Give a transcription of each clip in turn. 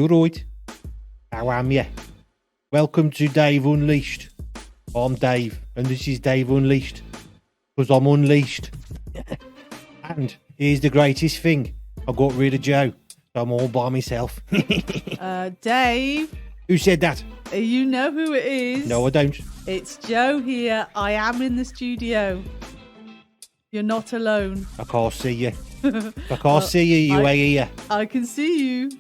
You're right. How am ya? Welcome to Dave Unleashed. I'm Dave, and this is Dave Unleashed. Because I'm unleashed. And here's the greatest thing. I got rid of Joe. So I'm all by myself. Dave. Who said that? You know who it is. No, I don't. It's Joe here. I am in the studio. You're not alone. I can't see you. If I can't see you, you ain't here. I can see you.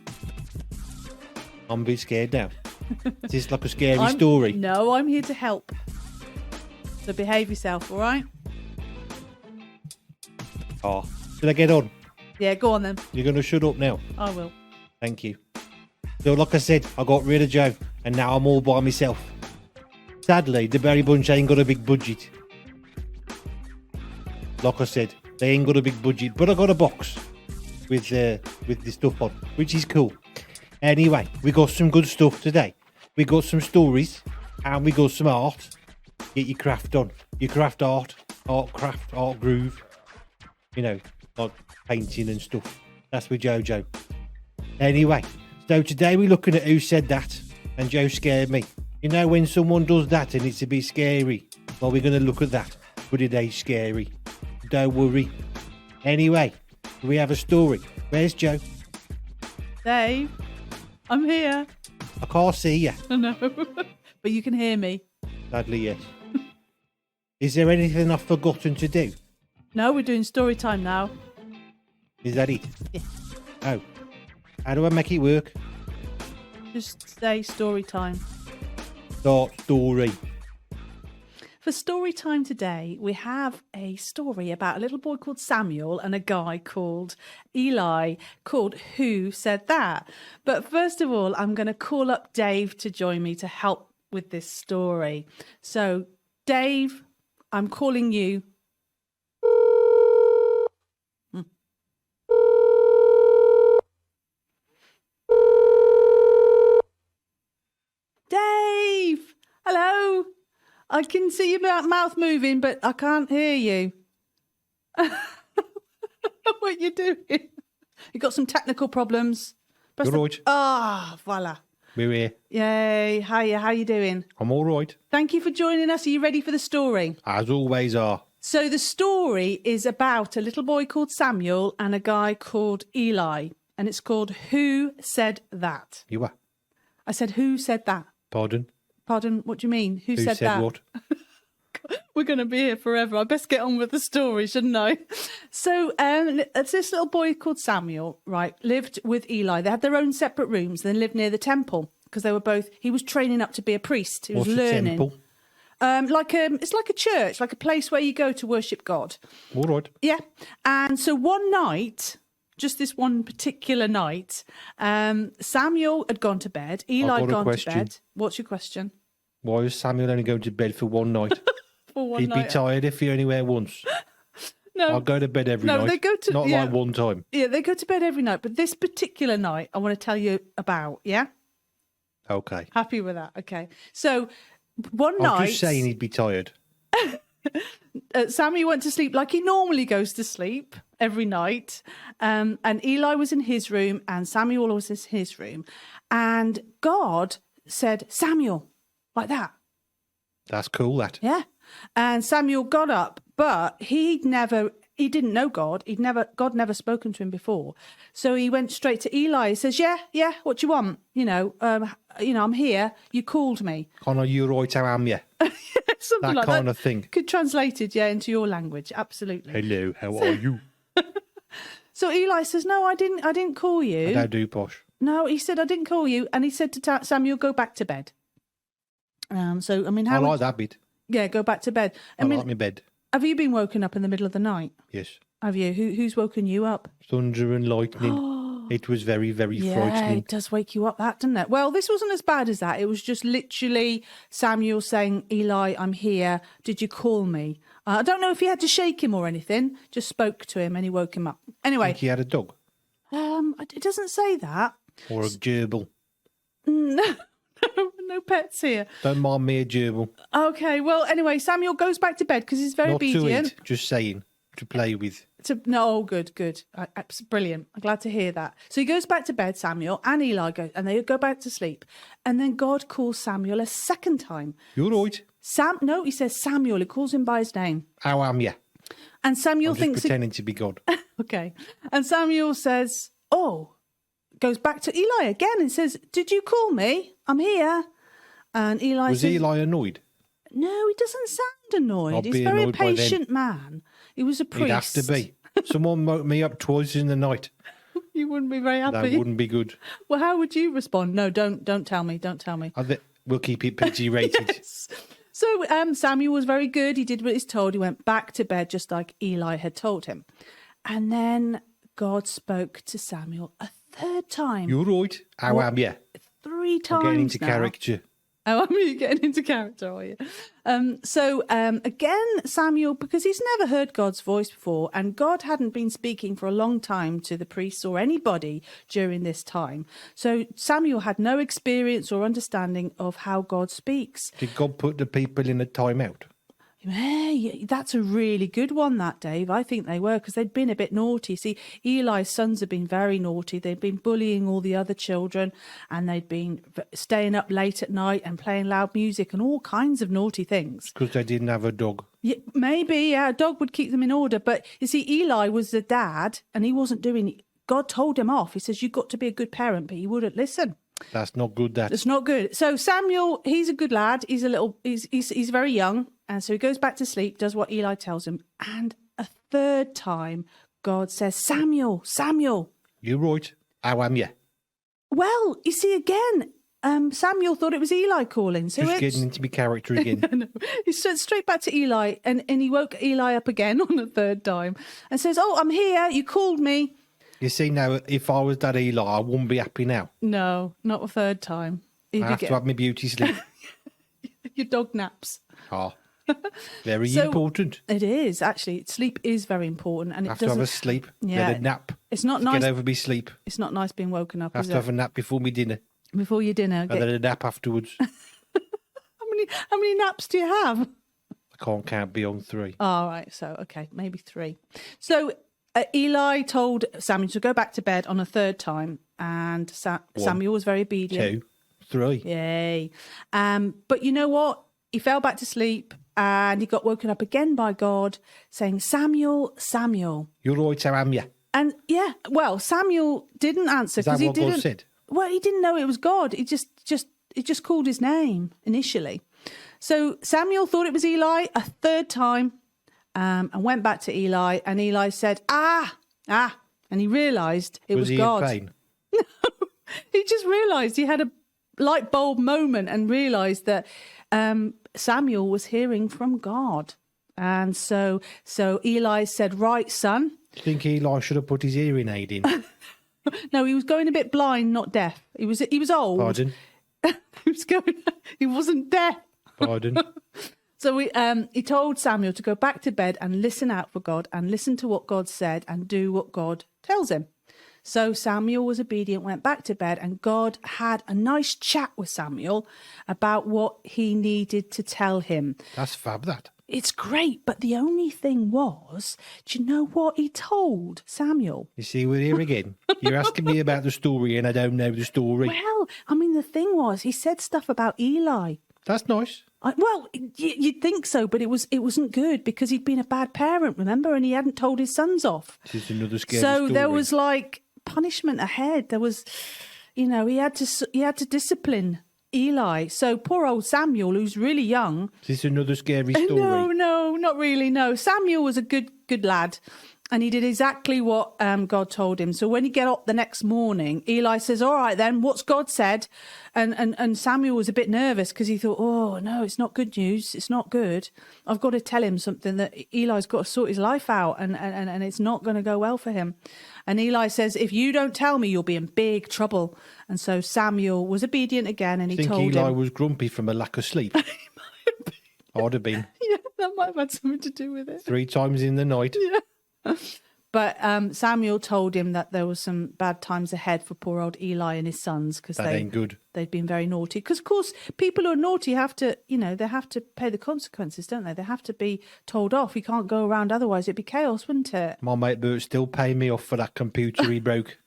I'm a bit scared now. Is this like a scary story? No, I'm here to help. So behave yourself, all right? Oh, should I get on? Yeah, go on then. You're going to shut up now? I will. Thank you. So like I said, I got rid of Joe, and now I'm all by myself. Sadly, the BerryBunch ain't got a big budget. Like I said, they ain't got a big budget, but I got a box with the stuff on, which is cool. Anyway, we got some good stuff today. We got some stories, and we got some art. Get your craft on. Your craft art groove. You know, like painting and stuff. That's with JoJo. Anyway, so today we're looking at Who Said That, and Joe scared me. You know when someone does that and it's a bit scary? Well, we're going to look at that, but it ain't scary. Don't worry. Anyway, we have a story. Where's Joe? Dave, I'm here. I can't see you. I know, but you can hear me. Sadly, yes. Is there anything I've forgotten to do? No, we're doing story time now. Is that it? Yeah. Oh. How do I make it work? Just say story time. Start story. For story time today, we have a story about a little boy called Samuel and a guy called Eli called Who Said That. But first of all, I'm going to call up Dave to join me to help with this story. So, Dave, I'm calling you. Dave! Hello! I can see your mouth moving, but I can't hear you. What you doing? You got some technical problems. You're right. Voila. We're here. Yay. Hiya, how you doing? I'm all right. Thank you for joining us. Are you ready for the story? As always are. So the story is about a little boy called Samuel and a guy called Eli. And it's called Who Said That? You are. I said, who said that? Pardon? Pardon, what do you mean? Who said that? What? We're going to be here forever. I best get on with the story, shouldn't I? So it's this little boy called Samuel, right, lived with Eli. They had their own separate rooms. They lived near the temple because they were both, he was training up to be a priest. He was learning. What's a temple? It's like a church, like a place where you go to worship God. All right. Yeah. And so one night, just this one particular night, Samuel had gone to bed. Eli had gone to bed. What's your question? Why is Samuel only going to bed for one night? For one He'd night. be tired if he only went once. No, I'll go to bed every night. They go to not like one time. Yeah, they go to bed every night. But this particular night, I want to tell you about. Yeah. Okay. Happy with that? Okay. So one night, I'm just saying he'd be tired. Sammy went to sleep like he normally goes to sleep every night. And Eli was in his room and Samuel was in his room. And God said, Samuel, like that. That's cool, that. Yeah. And Samuel got up, but he didn't know God. God never spoken to him before. So he went straight to Eli. He says, yeah, what do you want? I'm here. You called me. Kind of, you right, how am you? Something that like kind that. of thing. Could translate it, into your language. Absolutely. Hello, how are you? So Eli says, no, I didn't call you. I don't do posh. No, he said, I didn't call you. And he said to Samuel, go back to bed. I like that bit. Yeah, go back to bed. I like my bed. Have you been woken up in the middle of the night? Yes. Have you? Who's woken you up? Thunder and lightning. It was very, very frightening. Yeah, it does wake you up, that, doesn't it? Well, this wasn't as bad as that. It was just literally Samuel saying, Eli, I'm here. Did you call me? I don't know if he had to shake him or anything. Just spoke to him and he woke him up. Anyway. Think he had a dog? It doesn't say that. Or a gerbil? No pets here. Don't mind me a gerbil. Okay, well, anyway, Samuel goes back to bed because he's very obedient. Not to eat, just saying, to play with. No, good. Brilliant. I'm glad to hear that. So he goes back to bed, Samuel, and Eli go, and they go back to sleep. And then God calls Samuel a second time. You're right. No, he says Samuel. He calls him by his name. How am you? And Samuel I'm just thinks, pretending to be God. okay. And Samuel says, goes back to Eli again and says, "Did you call me? I'm here." And Eli Was says, Eli annoyed? "No, he doesn't sound annoyed. I'll He's be a very annoyed by then. patient man. He was a priest. He'd have to be. Someone woke me up twice in the night. You wouldn't be very happy. That wouldn't be good. Well, how would you respond? No, don't tell me. Don't tell me. We'll keep it PG rated. Yes. So Samuel was very good. He did what he's told. He went back to bed just like Eli had told him. And then God spoke to Samuel a third time. You're right. How am you? 3 times I'm getting into now. character. Oh, I'm really getting into character, are you? Again, Samuel, because he's never heard God's voice before, and God hadn't been speaking for a long time to the priests or anybody during this time. So Samuel had no experience or understanding of how God speaks. Did God put the people in a timeout? Hey, that's a really good one, that, Dave. I think they were, because they'd been a bit naughty. See, Eli's sons had been very naughty. They'd been bullying all the other children, and they'd been staying up late at night and playing loud music and all kinds of naughty things. Because they didn't have a dog. Yeah, maybe, a dog would keep them in order. But you see, Eli was the dad, and he wasn't doing. God told him off. He says, "You've got to be a good parent," but he wouldn't listen. That's not good, that. It's not good. So Samuel, he's a good lad. He's very young. And so he goes back to sleep, does what Eli tells him. And a third time, God says, "Samuel, Samuel." You're right. How am you? Well, you see, again, Samuel thought it was Eli calling. So Just getting into my character again. No. He went straight back to Eli, and he woke Eli up again on the third time and says, "Oh, I'm here. You called me." You see, now, if I was that Eli, I wouldn't be happy now. No, not a third time. I have to have my beauty sleep. Your dog naps. Oh, very important. It is, actually. Sleep is very important. And I it have to have doesn't. a sleep. Yeah. Get a nap. It's not nice. Get over me sleep. It's not nice being woken up, I have is to have it? a nap before my dinner. Before your dinner. And then a nap afterwards. How many naps do you have? I can't count beyond 3. All right. So, okay, maybe 3. So Eli told Samuel to go back to bed on a third time, and Samuel was very obedient. 2, 3. Yay. But you know what? He fell back to sleep, and he got woken up again by God saying, "Samuel, Samuel." You're right, how am you? And yeah, well, Samuel didn't answer Is that because he what didn't. God said? Well, he didn't know it was God. He just called his name initially. So Samuel thought it was Eli a third time, and went back to Eli. And Eli said, "Ah," and he realised it was he God. in pain? He just realised, he had a light bulb moment and realised that Samuel was hearing from God. And so Eli said, "Right, son." Do you think Eli should have put his hearing aid in? No, he was going a bit blind, not deaf. He was old. Pardon? He wasn't deaf. Pardon? So he told Samuel to go back to bed and listen out for God and listen to what God said and do what God tells him. So Samuel was obedient, went back to bed, and God had a nice chat with Samuel about what he needed to tell him. That's fab, that. It's great, but the only thing was, do you know what he told Samuel? You see, we're here again. You're asking me about the story and I don't know the story. Well, I mean, the thing was, he said stuff about Eli. That's nice. You'd think so, but it wasn't good because he'd been a bad parent, remember? And he hadn't told his sons off. This is another scary So story. there was like punishment ahead. There was, he had to discipline Eli. So poor old Samuel, who's really young. Is this another scary story? No, not really. No, Samuel was a good lad. And he did exactly what God told him. So when he got up the next morning, Eli says, "All right, then, what's God said?" And Samuel was a bit nervous because he thought, "Oh, no, it's not good news. It's not good. I've got to tell him something that Eli's got to sort his life out and it's not going to go well for him." And Eli says, "If you don't tell me, you'll be in big trouble." And so Samuel was obedient again and he told him. Think Eli was grumpy from a lack of sleep? I'd have been. Yeah, that might have had something to do with it. 3 times in the night. Yeah. But Samuel told him that there was some bad times ahead for poor old Eli and his sons because That ain't good. they'd been very naughty. Because, of course, people who are naughty have to, they have to pay the consequences, don't they? They have to be told off. You can't go around otherwise. It'd be chaos, wouldn't it? My mate Bert's still paying me off for that computer he broke.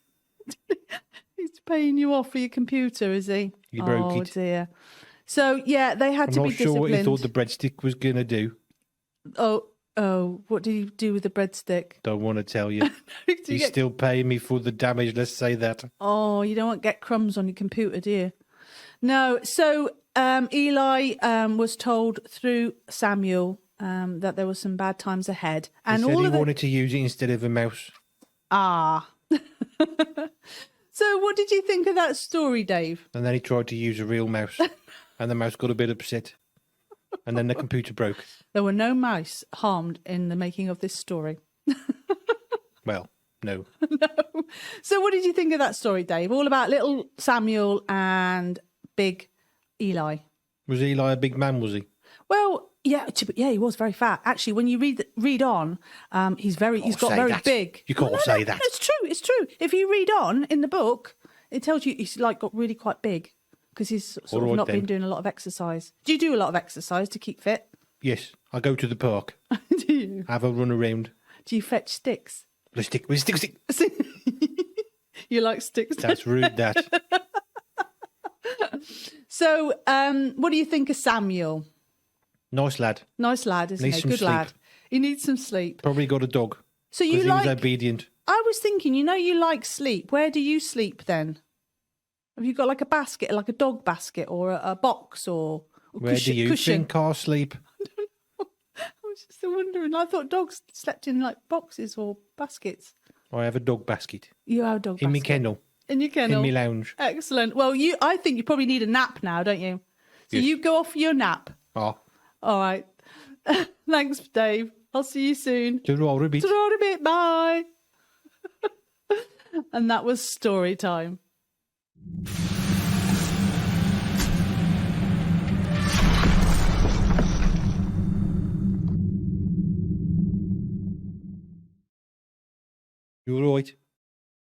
He's paying you off for your computer, is he? He broke it. Oh, dear. So, yeah, they had to I'm be not sure what disciplined. he thought the breadstick was going to do. Oh, what did you do with the breadstick? Don't want to tell you. He's still paying me for the damage, let's say that. Oh, you don't want to get crumbs on your computer, do you? No. So Eli was told through Samuel that there were some bad times ahead. And He said all he of the... wanted to use it instead of a mouse. Ah. So what did you think of that story, Dave? And then he tried to use a real mouse. And the mouse got a bit upset. And then the computer broke. There were no mice harmed in the making of this story. Well, no. No. So what did you think of that story, Dave? All about little Samuel and big Eli. Was Eli a big man, was he? Well, yeah, he was very fat. Actually, when you read on, he's got very that. big. You can't say that. It's true. If you read on in the book, it tells you he's got really quite big because he's sort of not been doing a lot of exercise. Do you do a lot of exercise to keep fit? Yes, I go to the park. Do you? Have a run around. Do you fetch sticks? Stick. You like sticks? That's rude, that. So, what do you think of Samuel? Nice lad. Nice lad, isn't Needs he? some Good sleep. lad. He needs some sleep. Probably got a dog. So you Because he like... was obedient. I was thinking, you like sleep. Where do you sleep then? Have you got like a basket, like a dog basket or a box or Where do you think I sleep? I was just wondering. I thought dogs slept in like boxes or baskets. I have a dog basket. You have a dog In basket. my kennel. In your kennel. In my lounge. Excellent. Well, I think you probably need a nap now, don't you? So Yes. you go off for your nap. Oh. All right. Thanks, Dave. I'll see you soon. Ta-ra a bit. Ta-ra a bit. Bye. And that was story time. You're right.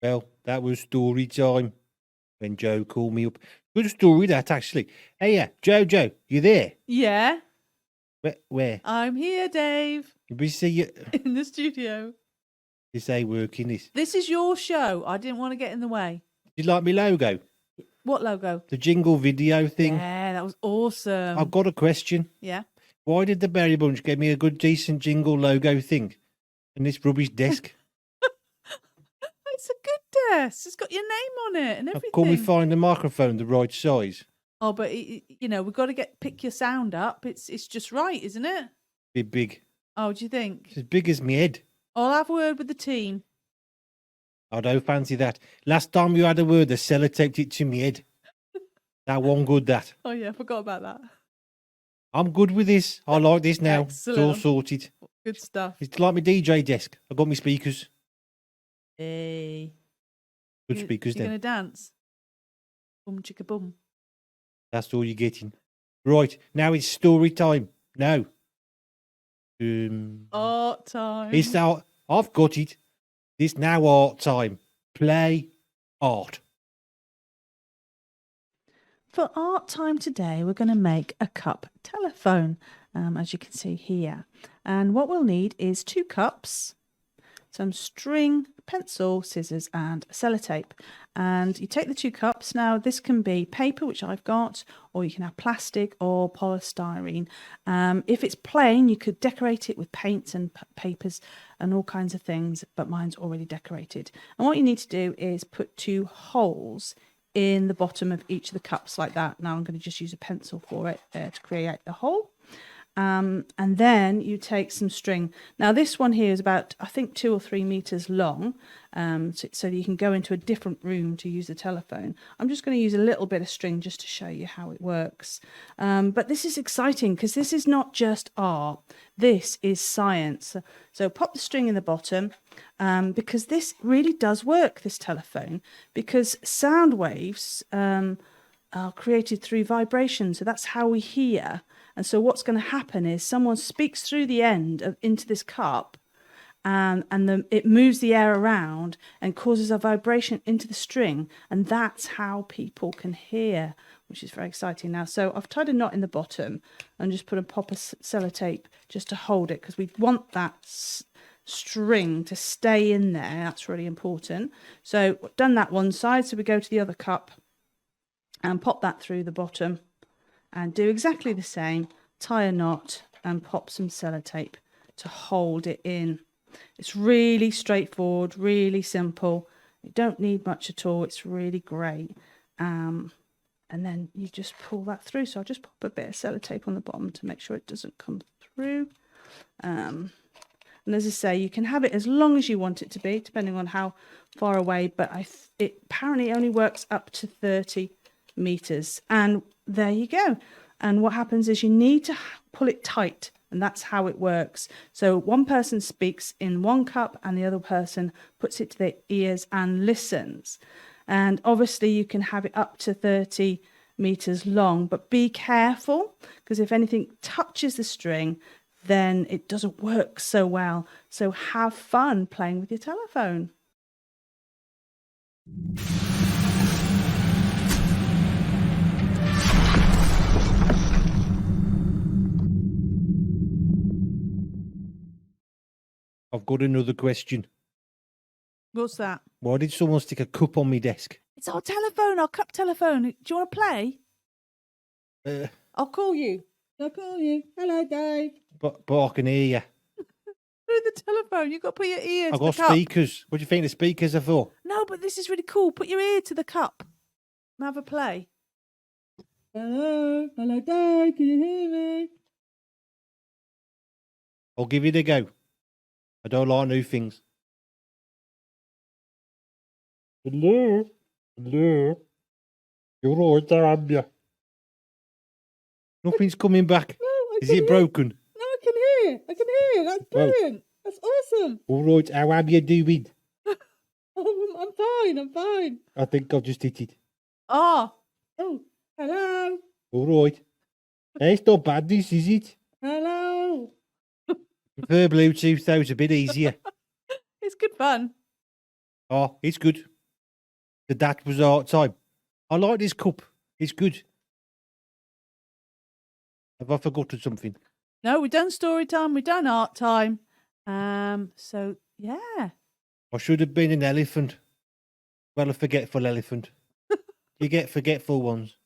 Well, that was story time. When Joe called me up. Good story, that, actually. Hey, yeah, JoJo, you there? Yeah, Where? I'm here, Dave, We see you. in the studio. You say working this. This is your show. I didn't want to get in the way. Did you like my logo? What logo? The jingle video thing? Yeah, that was awesome. I've got a question. Yeah. Why did the BerryBunch give me a good, decent jingle logo thing? And this rubbish desk? It's a good desk. It's got your name on it and everything. Can we find the microphone the right size? Oh, but we've got to pick your sound up. It's just right, isn't it? Bit big. Oh, do you think? It's as big as my head. I'll have a word with the team. I don't fancy that. Last time you had a word, they sellotaped it to me head. That one good, that. Oh yeah, I forgot about that. I'm good with this. I like this now. Excellent. It's all sorted. Good stuff. It's like my DJ desk. I got my speakers. Hey. Good speakers You're then. going to dance? Boom, chicka, boom. That's all you're getting. Right, now it's story time. Now. Art time. It's now. I've got it. It's now art time. Play art. For art time today, we're going to make a cup telephone, as you can see here. And what we'll need is 2 cups, some string, pencil, scissors and sellotape. And you take the 2 cups. Now this can be paper, which I've got, or you can have plastic or polystyrene. If it's plain, you could decorate it with paints and papers and all kinds of things, but mine's already decorated. And what you need to do is put 2 holes in the bottom of each of the cups like that. Now I'm going to just use a pencil for it to create the hole. And then you take some string. Now this one here is about, I think, 2 or 3 meters long, so you can go into a different room to use the telephone. I'm just going to use a little bit of string just to show you how it works. But this is exciting because this is not just art, this is science. So pop the string in the bottom, because this really does work, this telephone, because sound waves are created through vibration. So that's how we hear. And so what's going to happen is someone speaks through the end into this cup, and it moves the air around and causes a vibration into the string, and that's how people can hear, which is very exciting now. So I've tied a knot in the bottom and just put a pop of sellotape just to hold it, because we want that string to stay in there. That's really important. So we've done that one side, so we go to the other cup and pop that through the bottom and do exactly the same. Tie a knot and pop some sellotape to hold it in. It's really straightforward, really simple. You don't need much at all. It's really great. And then you just pull that through. So I'll just pop a bit of sellotape on the bottom to make sure it doesn't come through. And as I say, you can have it as long as you want it to be, depending on how far away. But it apparently only works up to 30 meters. And there you go. And what happens is you need to pull it tight. And that's how it works. So one person speaks in one cup and the other person puts it to their ears and listens. And obviously you can have it up to 30 meters long, but be careful, because if anything touches the string, then it doesn't work so well. So have fun playing with your telephone. I've got another question. What's that? Why did someone stick a cup on my desk? It's our telephone, our cup telephone. Do you want to play? I'll call you. I'll call you. Hello, Dave. But I can hear you. Through the telephone. You've got to put your ear to I've the got cup. speakers. What do you think the speakers are for? No, but this is really cool. Put your ear to the cup and have a play. Hello. Hello, Dave. Can you hear me? I'll give it a go. I don't like new things. Hello? Hello? You're right, am you? Nothing's coming back. No, Is it broken? No, I can hear. I can hear. That's brilliant. That's awesome. All right, how am you doing? I'm fine. I'm fine. I think I've just hit it. Oh, hello. All right. Hey, it's not bad, this, is it? Hello. Prefer Bluetooth, though, it's a bit easier. It's good fun. Oh, it's good. That was our time. I like this cup. It's good. Have I forgotten something? No, we've done story time. We've done art time. So, yeah. I should have been an elephant. Well, a forgetful elephant. You get forgetful ones.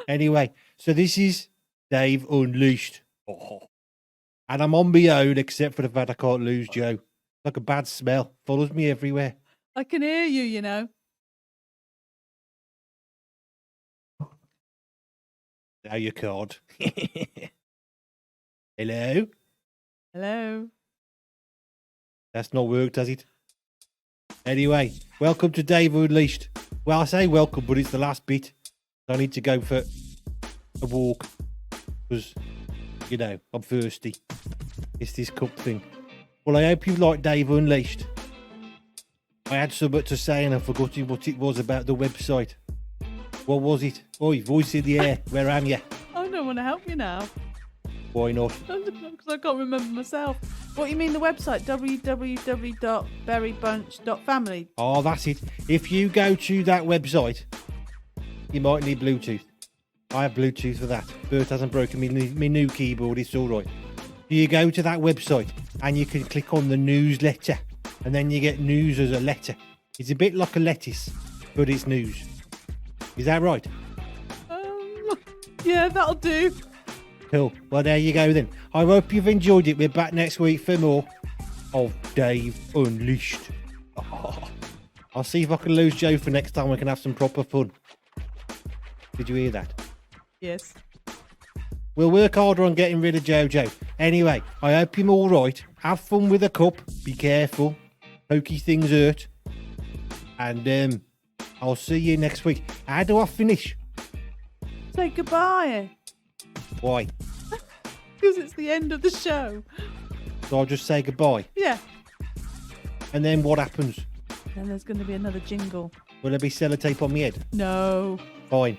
Anyway, so this is Dave Unleashed. Oh. And I'm on my own, except for the fact I can't lose Joe. Like a bad smell. Follows me everywhere. I can hear you, you know. Now you can't. Hello? Hello. That's not worked, has it? Anyway, welcome to Dave Unleashed. Well, I say welcome, but it's the last bit. I need to go for a walk. Because, you know, I'm thirsty. It's this cup thing. Well, I hope you like Dave Unleashed. I had something to say and I've forgotten what it was about the website. What was it? Oi, voice in the air. Where am you? I don't want to help you now. Why not? Because I can't remember myself. What you mean the website? www.berrybunch.family. Oh, that's it. If you go to that website, you might need Bluetooth. I have Bluetooth for that. Bert hasn't broken me new keyboard. It's all right. You go to that website and you can click on the newsletter, and then you get news as a letter. It's a bit like a lettuce, but it's news. Is that right? Yeah, that'll do. Cool. Well, there you go then. I hope you've enjoyed it. We're back next week for more of Dave Unleashed. Oh, I'll see if I can lose Joe for next time. We can have some proper fun. Did you hear that? Yes. We'll work harder on getting rid of JoJo. Anyway, I hope you're all right. Have fun with the cup. Be careful. Pokey things hurt. And I'll see you next week. How do I finish? Say goodbye. Why? Because it's the end of the show. So I'll just say goodbye. Yeah. And then what happens? Then there's going to be another jingle. Will there be sellotape on my head? No. Fine.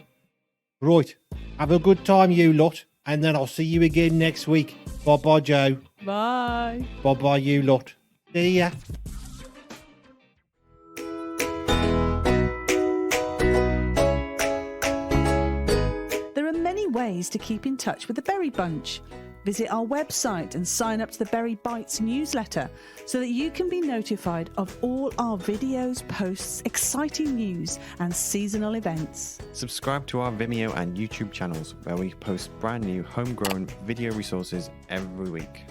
Right. Have a good time, you lot. And then I'll see you again next week. Bye-bye, Joe. Bye. Bye-bye, you lot. See ya. There are many ways to keep in touch with the Berry Bunch. Visit our website and sign up to the Berry Bites newsletter so that you can be notified of all our videos, posts, exciting news and seasonal events. Subscribe to our Vimeo and YouTube channels where we post brand new homegrown video resources every week.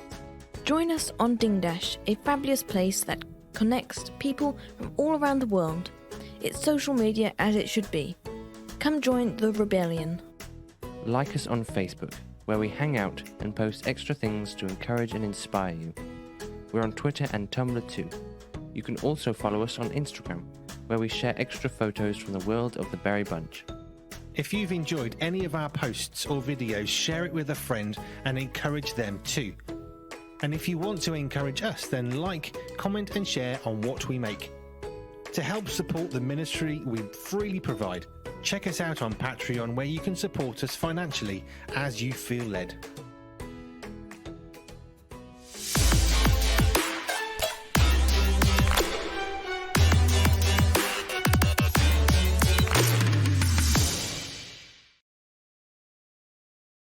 Join us on Ding Dash, a fabulous place that connects people from all around the world. It's social media as it should be. Come join the rebellion. Like us on Facebook, where we hang out and post extra things to encourage and inspire you. We're on Twitter and Tumblr too. You can also follow us on Instagram, where we share extra photos from the world of the BerryBunch. If you've enjoyed any of our posts or videos, share it with a friend and encourage them too. And if you want to encourage us, then like, comment and share on what we make. To help support the ministry we freely provide, check us out on Patreon, where you can support us financially as you feel led.